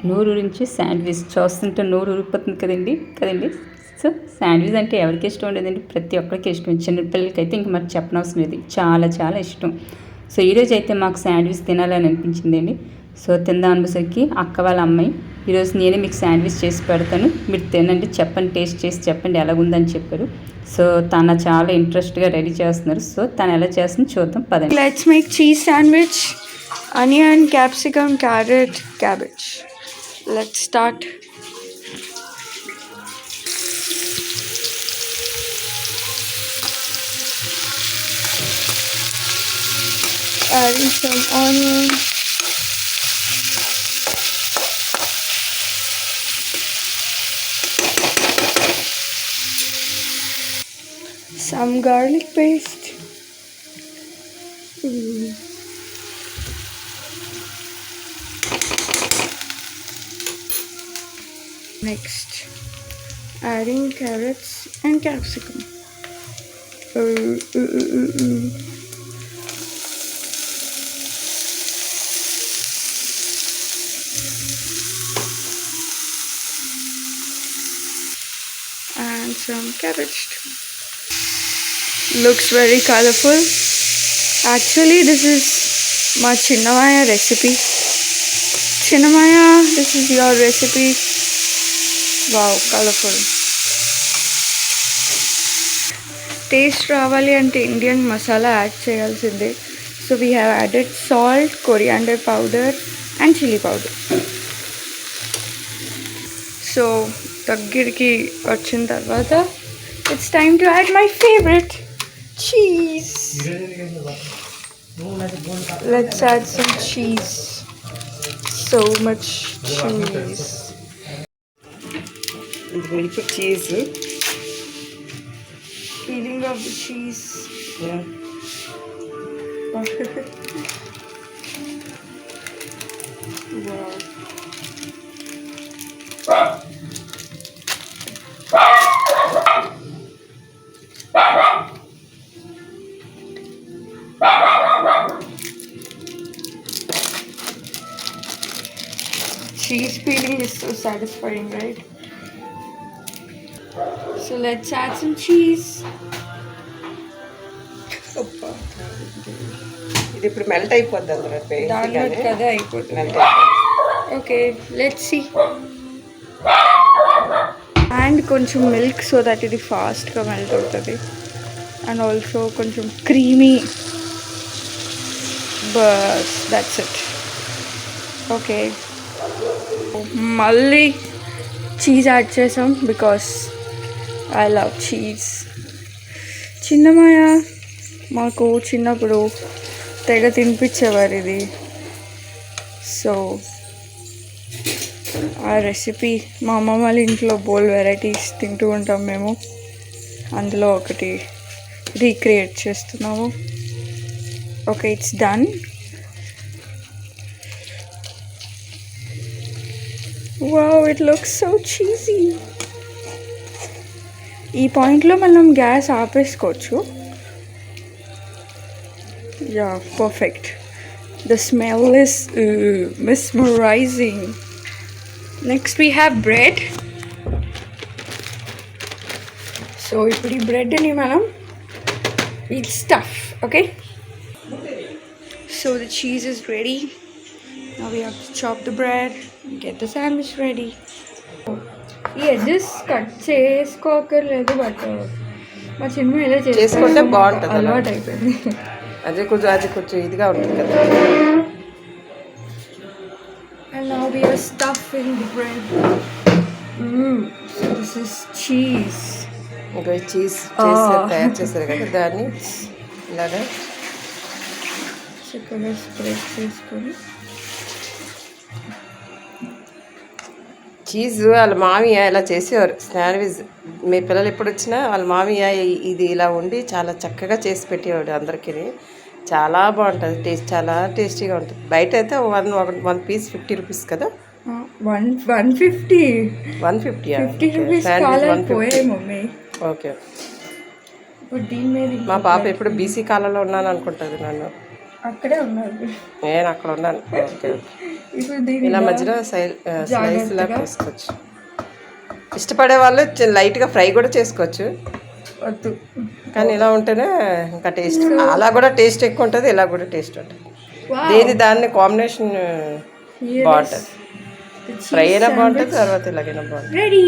నూరూరించి sandwich చూస్తుంటే నూరు ఊరిపోతుంది కదండి. సో శాండ్విచ్ అంటే ఎవరికి ఇష్టం ఉండేదండి, ప్రతి ఒక్కరికి ఇష్టం. చిన్నపిల్లలకి అయితే ఇంక మరి చెప్పనవసరం లేదు, చాలా చాలా ఇష్టం. సో ఈరోజు అయితే మాకు శాండ్విచ్ తినాలని అనిపించిందండి. సో తిందాం అనేసరికి అక్క వాళ్ళ అమ్మాయి, ఈరోజు నేనే మీకు శాండ్విచ్ చేసి పెడతాను, మీరు తినండి, చెప్పండి, టేస్ట్ చేసి చెప్పండి ఎలాగుందని చెప్పారు. సో తన చాలా ఇంట్రెస్ట్గా రెడీ చేస్తున్నారు. సో తను ఎలా చేస్తుందో చూద్దాం పదండి. Let's make cheese sandwich, onion, capsicum, carrot, cabbage. Let's start. Adding some onion, some garlic paste. Next, adding carrots and capsicum. And some cabbage too. Looks very colorful. Actually, this is my Chinnamaya recipe. Chinnamaya, this is your recipe. Wow, colorful. Taste రావాలి అంటే Indian masala add చేయాల్సిందే. So we have added salt, coriander powder and chilli powder. So దగ్గరికి వచ్చిన తర్వాత it's time to add my favourite cheese. Let's add some cheese. So much cheese. Ready for cheese. Feeling of the cheese. Yeah. Wow. Cheese feeling is so satisfying, right? So let's add some cheese. ఇది ఇప్పుడు melt అయిపోద్ది అందులో దాంట్లో కదా అయిపోతుంది. Okay, let's see. And కొంచెం milk so that ఇది ఫాస్ట్గా మెల్ట్ అవుతుంది. అండ్ ఆల్సో కొంచెం క్రీమీ. బస్ దట్స్ ఇట్. ఓకే, మళ్ళీ చీజ్ యాడ్ చేసాం బికాస్ ఐ లవ్ చీజ్. చిన్నమాయ మాకు చిన్నప్పుడు తెగ తినిపించేవారు ఇది. సో ఆ రెసిపీ మా అమ్మమ్మ వాళ్ళ ఇంట్లో బోల్ వెరైటీస్ తింటూ ఉంటాం మేము. అందులో ఒకటి రీక్రియేట్ చేస్తున్నాము. Okay, it's done. Wow, it looks so cheesy. ఈ పాయింట్లో మనం గ్యాస్ ఆపేసుకోవచ్చు. Yeah, perfect. The smell is mesmerizing. Next we have bread. So ఇప్పుడు ఈ బ్రెడ్ని మనం we'll stuff. Okay, so the cheese is ready. Now we have to chop the bread, get the sandwich ready. ఈ edges cut చేసుకోకర్లేదు, but మా చిన్న ఇలా చేసుకుంటే బాగుంటుంది, అలవాటు అయిపోయింది. అది కొంచెం ఇదిగా ఉంటుంది కదా. And now we are stuffing the bread. So this is cheese. ఇంకా చీజ్ తయారు చేస్తారు కదా, దాన్ని ఇలాగా చక్కగా స్ప్రెడ్ చేసుకొని. చీజ్ వాళ్ళ మామయ్య ఇలా చేసేవారు శాండ్విచ్. మీ పిల్లలు ఎప్పుడు వచ్చినా వాళ్ళ మామయ్య ఇది ఇలా ఉండి చాలా చక్కగా చేసి పెట్టేవాడు అందరికీ. చాలా బాగుంటుంది, టేస్ట్ చాలా టేస్టీగా ఉంటుంది. బయట అయితే వన్ పీస్ 50 రూపీస్ కదా. 150 రూపీస్. ఓకే, మా పాప ఎప్పుడు బీసీ కాలంలో ఉన్నాను అనుకుంటుంది నన్ను. అక్కడే ఉన్నారు. నేను అక్కడ ఉన్నాను. ఓకే. ఇప్పుడు దీన్ని ఇలా మధ్యలో స్లైస్ లా చేసుకోవచ్చు. ఇష్టపడే వాళ్ళు లైట్గా ఫ్రై కూడా చేసుకోవచ్చు, వద్దు. కానీ ఇలా ఉంటేనే ఇంకా టేస్ట్. అలా కూడా టేస్ట్ ఎక్కువ ఉంటుంది, ఇలా కూడా టేస్ట్ ఉంటుంది. దాన్ని కాంబినేషన్ బాగుంటుంది. ఫ్రై అయినా బాగుంటుంది, తర్వాత ఇలాగైనా బాగుంటుంది. Ready.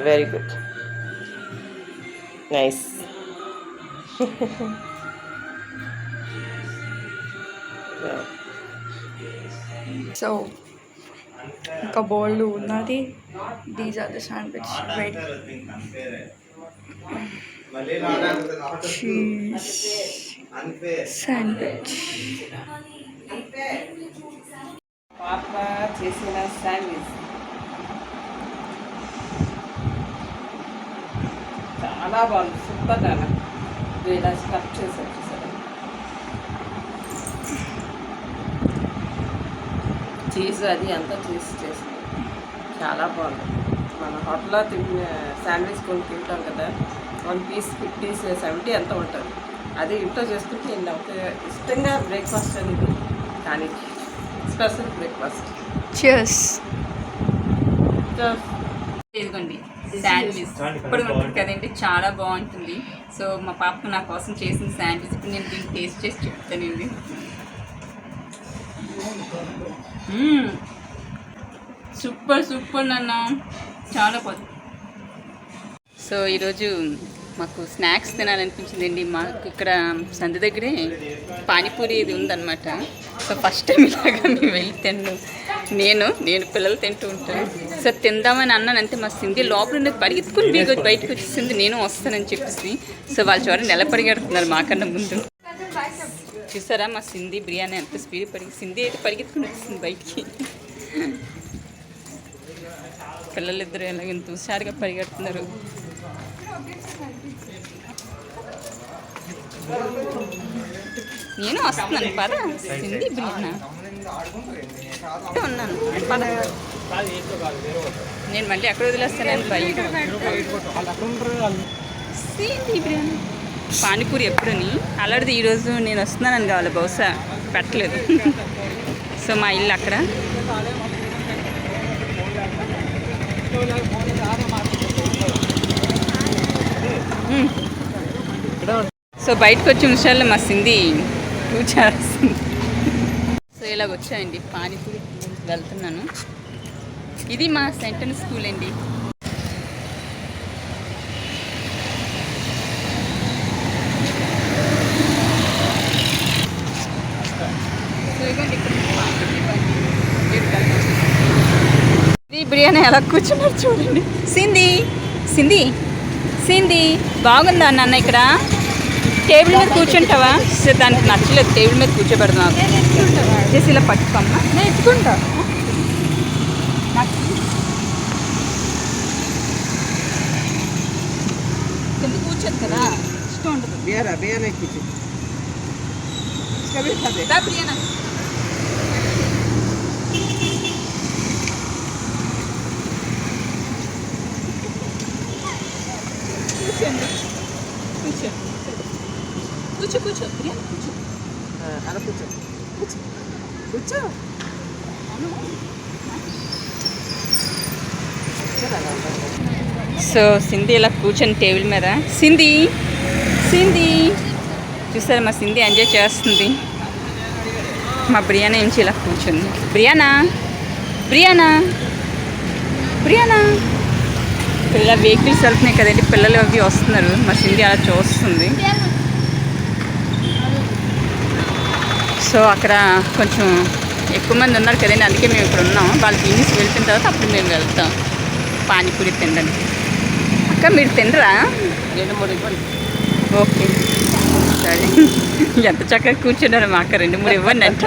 Very good, nice. So ఇంకా బౌల్ ఉన్నది. These are the sandwich ready. Cheese sandwich. పాప చేసిన శాండ్విచ్ చాలా బాగుంది, సూపర్. నాన్న ఇలా స్టఫ్ చేసి వచ్చేసారు. చీజ్ అది అంతా చేసింది, చాలా బాగుంది. మన హోటల్లో శాండ్విచ్ కొన్ని తింటాం కదా, 1 పీస్ 50, 70 ఎంత ఉంటుంది. అది ఇంట్లో చేసుకుంటే ఇష్టంగా బ్రేక్ఫాస్ట్ అనేది, కానీ స్పెషల్ బ్రేక్ఫాస్ట్. చియర్స్. ఇదిగోండి శాండ్విచ్. ఇప్పుడు ఉంటుంది కదండి, చాలా బాగుంటుంది. సో మా పాప నా కోసం చేసిన శాండ్విచ్ ఇప్పుడు నేను దీన్ని టేస్ట్ చేసి చెప్తానండి. సూపర్ సూపర్ నాన్న, చాలా బాగుంది. సో ఈరోజు మాకు స్నాక్స్ తినాలనిపించిందండి. మాకు ఇక్కడ సందు దగ్గరే పానీపూరి ఇది ఉందన్నమాట. సో ఫస్ట్ టైం ఇలాగా మేము వెళ్ళి నేను పిల్లలు తింటూ ఉంటాను. సో తిందామని అన్నాను, అంతే మా సింధి లోపల పరిగెత్తుకుని బయటకు వచ్చేసింది, నేను వస్తానని చెప్పేసి. సో వాళ్ళు చూడండి ఎలా పరిగెడుతున్నారు మాకన్నా ముందు. చూసారా మా సింధి బిర్యానీ ఎంత స్పీడ్ సింధి అయితే పరిగెత్తుకుని వచ్చింది బయటికి. పిల్లలిద్దరూ ఎలా ఎంత హుషారుగా పరిగెడుతున్నారు. నేను వస్తున్నాను పద. సింధి బిర్యానీ ఉన్నాను పద. నేను మళ్ళీ ఎక్కడ వదిలేస్తాను బయట. సింధి బిర్యానీ పానీపూరి ఎప్పుడని అలాంటిది ఈరోజు నేను వస్తున్నానని కావాలి, బహుశా పెట్టలేదు. సో మా ఇల్లు అక్కడ. సో బయటకు వచ్చే నిమిషాల్లో మా సింధి కూర్చోస్తుంది. సో ఇలాగ వచ్చాయండి పానీపూరి వెళ్తున్నాను. ఇది మా సెంటర్ స్కూల్ అండి. ఈ బిర్యానీ ఎలా కూర్చున్నారు చూడండి. సింధి బాగుందా నాన్న? ఇక్కడ టేబుల్ మీద కూర్చుంటావా? సో దానికి నచ్చలేదు, టేబుల్ మీద కూర్చోబెడదాం చేసి ఇలా పట్టుకోమ్మా. నేను ఎత్తుకుంటా. కింద కూర్చోదు కదా, ఇష్టం ఉండదు. బిర్యానా కూర్చో బిర్యానీ కూర్చో. సో సింధి ఇలా కూర్చొని టేబుల్ మీద. సింధి చూసారా మా సింధి ఎంజాయ్ చేస్తుంది. మా బిర్యానీ నుంచి ఇలా కూర్చుంది. బిర్యానా ఇలా వెహికల్స్ వెళ్తున్నాయి కదండి, పిల్లలు అవి వస్తున్నారు. మా సింధి అలా చూస్తుంది. సో అక్కడ కొంచెం ఎక్కువ మంది ఉన్నారు కదండి, అందుకే మేము ఇక్కడ ఉన్నాం. వాళ్ళు తినేసి వెళ్ళిన తర్వాత అప్పుడు మేము వెళ్తాం పానీపూరి తినడానికి. అక్క మీరు తినరా? ఓకే సరే. ఎంత చక్కగా కూర్చున్నారు. మా అక్క 2-3 ఇవ్వండి అంట.